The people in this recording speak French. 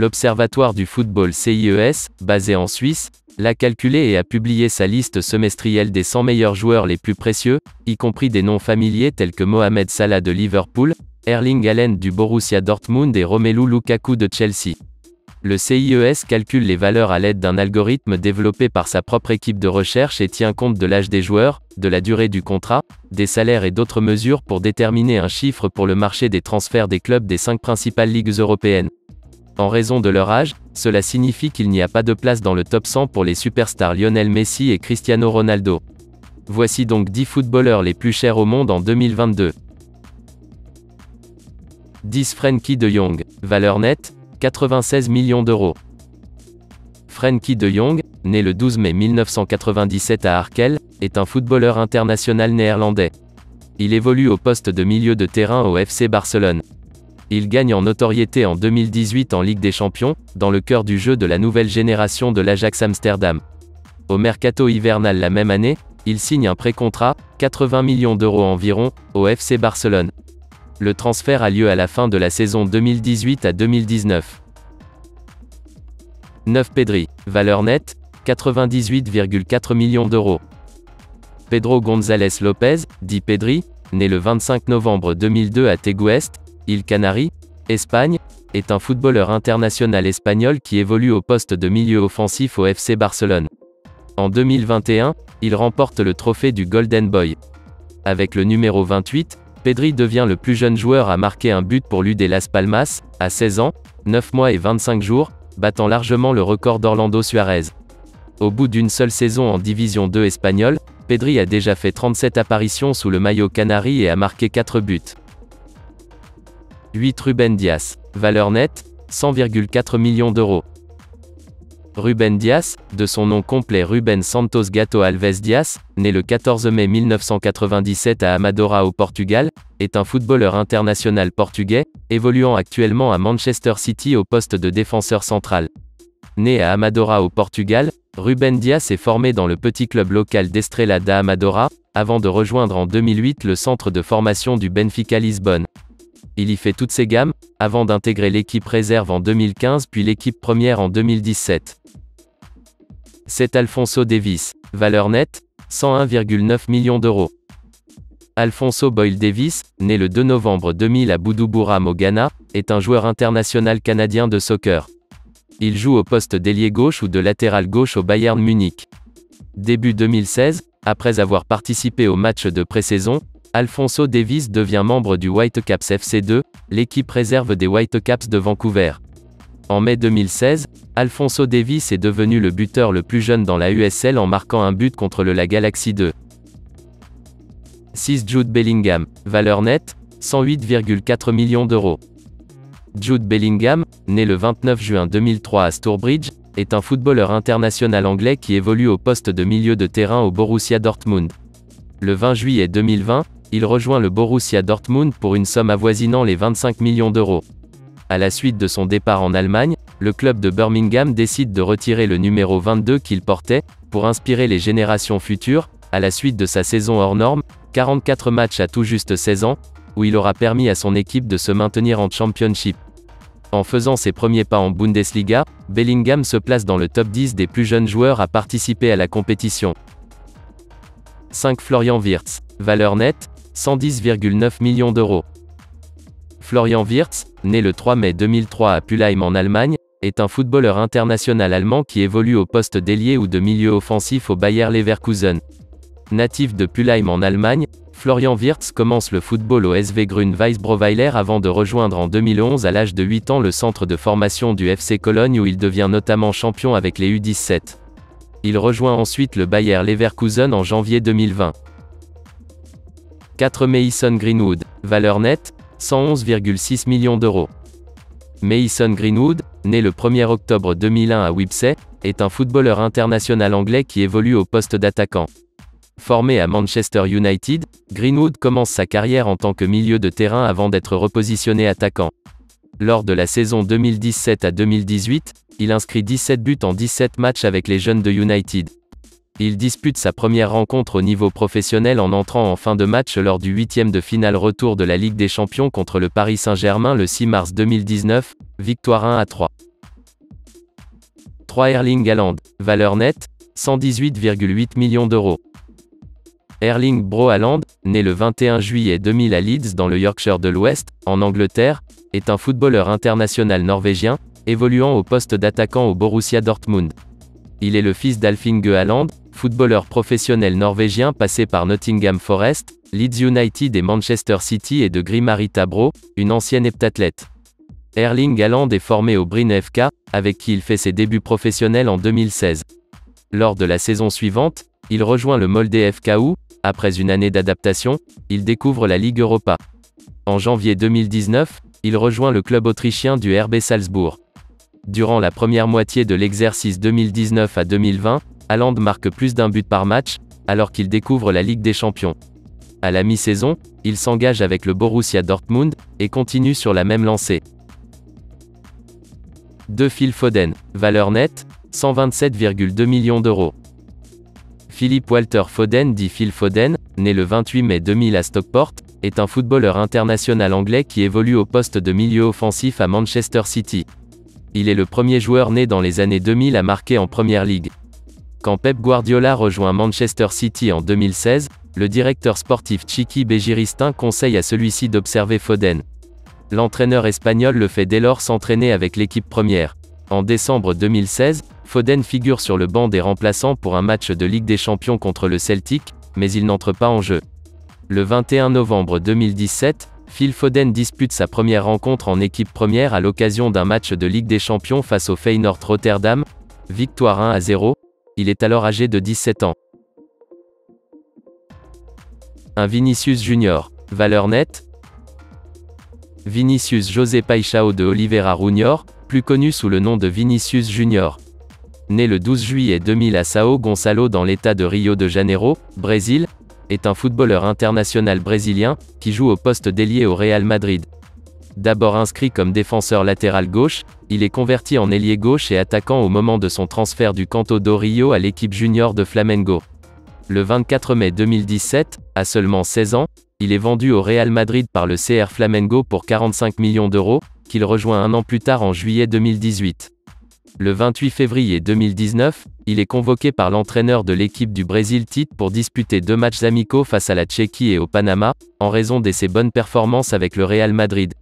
L'Observatoire du football CIES, basé en Suisse, l'a calculé et a publié sa liste semestrielle des 100 meilleurs joueurs les plus précieux, y compris des noms familiers tels que Mohamed Salah de Liverpool, Erling Haaland du Borussia Dortmund et Romelu Lukaku de Chelsea. Le CIES calcule les valeurs à l'aide d'un algorithme développé par sa propre équipe de recherche et tient compte de l'âge des joueurs, de la durée du contrat, des salaires et d'autres mesures pour déterminer un chiffre pour le marché des transferts des clubs des 5 principales ligues européennes. En raison de leur âge, cela signifie qu'il n'y a pas de place dans le top 100 pour les superstars Lionel Messi et Cristiano Ronaldo. Voici donc 10 footballeurs les plus chers au monde en 2022. 10 Frenkie de Jong. Valeur nette, 96 millions d'euros. Frenkie de Jong, né le 12 mai 1997 à Arkel, est un footballeur international néerlandais. Il évolue au poste de milieu de terrain au FC Barcelone. Il gagne en notoriété en 2018 en Ligue des Champions, dans le cœur du jeu de la nouvelle génération de l'Ajax Amsterdam. Au mercato hivernal la même année, il signe un pré-contrat, 80 millions d'euros environ, au FC Barcelone. Le transfert a lieu à la fin de la saison 2018 à 2019. 9 Pedri. Valeur nette, 98,4 millions d'euros. Pedro González Lopez, dit Pedri, né le 25 novembre 2002 à Tegueste, îles Canaries, Espagne, est un footballeur international espagnol qui évolue au poste de milieu offensif au FC Barcelone. En 2021, il remporte le trophée du Golden Boy. Avec le numéro 28, Pedri devient le plus jeune joueur à marquer un but pour l'UD Las Palmas, à 16 ans, 9 mois et 25 jours, battant largement le record d'Orlando Suárez. Au bout d'une seule saison en Division 2 espagnole, Pedri a déjà fait 37 apparitions sous le maillot canarie et a marqué 4 buts. 8 Ruben Dias. Valeur nette, 100,4 millions d'euros. Ruben Dias, de son nom complet Ruben Santos Gato Alves Dias, né le 14 mai 1997 à Amadora au Portugal, est un footballeur international portugais, évoluant actuellement à Manchester City au poste de défenseur central. Né à Amadora au Portugal, Ruben Dias est formé dans le petit club local d'Estrela da Amadora, avant de rejoindre en 2008 le centre de formation du Benfica Lisbonne. Il y fait toutes ses gammes, avant d'intégrer l'équipe réserve en 2015 puis l'équipe première en 2017. 7 Alphonso Davies. Valeur nette, 101,9 millions d'euros. Alphonso Boyle Davies, né le 2 novembre 2000 à Boudoubourame au Ghana, est un joueur international canadien de soccer. Il joue au poste d'ailier gauche ou de latéral gauche au Bayern Munich. Début 2016, après avoir participé au match de pré-saison, Alphonso Davies devient membre du Whitecaps FC2, l'équipe réserve des Whitecaps de Vancouver. En mai 2016, Alphonso Davies est devenu le buteur le plus jeune dans la USL en marquant un but contre la Galaxy 2. 6 Jude Bellingham. Valeur nette, 108,4 millions d'euros. Jude Bellingham, né le 29 juin 2003 à Stourbridge, est un footballeur international anglais qui évolue au poste de milieu de terrain au Borussia Dortmund. Le 20 juillet 2020, il rejoint le Borussia Dortmund pour une somme avoisinant les 25 millions d'euros. À la suite de son départ en Allemagne, le club de Birmingham décide de retirer le numéro 22 qu'il portait, pour inspirer les générations futures, à la suite de sa saison hors norme, 44 matchs à tout juste 16 ans, où il aura permis à son équipe de se maintenir en Championship. En faisant ses premiers pas en Bundesliga, Bellingham se place dans le top 10 des plus jeunes joueurs à participer à la compétition. 5 Florian Wirtz. Valeur nette, 110,9 millions d'euros. Florian Wirtz, né le 3 mai 2003 à Pulheim en Allemagne, est un footballeur international allemand qui évolue au poste d'ailier ou de milieu offensif au Bayer Leverkusen. Natif de Pulheim en Allemagne, Florian Wirtz commence le football au SV Grün-Weiß-Brauweiler avant de rejoindre en 2011 à l'âge de 8 ans le centre de formation du FC Cologne où il devient notamment champion avec les U17. Il rejoint ensuite le Bayer Leverkusen en janvier 2020. 4 Mason Greenwood. Valeur nette, 111,6 millions d'euros. Mason Greenwood, né le 1er octobre 2001 à Wipsey, est un footballeur international anglais qui évolue au poste d'attaquant. Formé à Manchester United, Greenwood commence sa carrière en tant que milieu de terrain avant d'être repositionné attaquant. Lors de la saison 2017 à 2018, il inscrit 17 buts en 17 matchs avec les jeunes de United. Il dispute sa première rencontre au niveau professionnel en entrant en fin de match lors du 8e de finale retour de la Ligue des Champions contre le Paris Saint-Germain le 6 mars 2019, victoire 1-3. 3 Erling Haaland, valeur nette, 118,8 millions d'euros. Erling Bro Haaland, né le 21 juillet 2000 à Leeds dans le Yorkshire de l'Ouest, en Angleterre, est un footballeur international norvégien, évoluant au poste d'attaquant au Borussia Dortmund. Il est le fils d'Alf-Inge Haaland, footballeur professionnel norvégien passé par Nottingham Forest, Leeds United et Manchester City et de Gry-Marita Bro, une ancienne heptathlète. Erling Haaland est formé au Bryne FK, avec qui il fait ses débuts professionnels en 2016. Lors de la saison suivante, il rejoint le Molde FK où, après une année d'adaptation, il découvre la Ligue Europa. En janvier 2019, il rejoint le club autrichien du RB Salzbourg. Durant la première moitié de l'exercice 2019 à 2020, Haaland marque plus d'un but par match, alors qu'il découvre la Ligue des Champions. À la mi-saison, il s'engage avec le Borussia Dortmund, et continue sur la même lancée. 2 Phil Foden, valeur nette, 127,2 millions d'euros. Philip Walter Foden dit Phil Foden, né le 28 mai 2000 à Stockport, est un footballeur international anglais qui évolue au poste de milieu offensif à Manchester City. Il est le premier joueur né dans les années 2000 à marquer en Premier League. Quand Pep Guardiola rejoint Manchester City en 2016, le directeur sportif Txiki Begiristain conseille à celui-ci d'observer Foden. L'entraîneur espagnol le fait dès lors s'entraîner avec l'équipe première. En décembre 2016, Foden figure sur le banc des remplaçants pour un match de Ligue des Champions contre le Celtic, mais il n'entre pas en jeu. Le 21 novembre 2017, Phil Foden dispute sa première rencontre en équipe première à l'occasion d'un match de Ligue des Champions face au Feyenoord Rotterdam, victoire 1-0, il est alors âgé de 17 ans. Un Vinicius Junior, valeur nette. Vinicius José Paixão de Oliveira Junior, plus connu sous le nom de Vinicius Junior. Né le 12 juillet 2000 à São Gonçalo dans l'état de Rio de Janeiro, Brésil, est un footballeur international brésilien, qui joue au poste d'ailier au Real Madrid. D'abord inscrit comme défenseur latéral gauche, il est converti en ailier gauche et attaquant au moment de son transfert du Canto do Rio à l'équipe junior de Flamengo. Le 24 mai 2017, à seulement 16 ans, il est vendu au Real Madrid par le CR Flamengo pour 45 millions d'euros, qu'il rejoint un an plus tard en juillet 2018. Le 28 février 2019, il est convoqué par l'entraîneur de l'équipe du Brésil Tite pour disputer 2 matchs amicaux face à la Tchéquie et au Panama, en raison de ses bonnes performances avec le Real Madrid.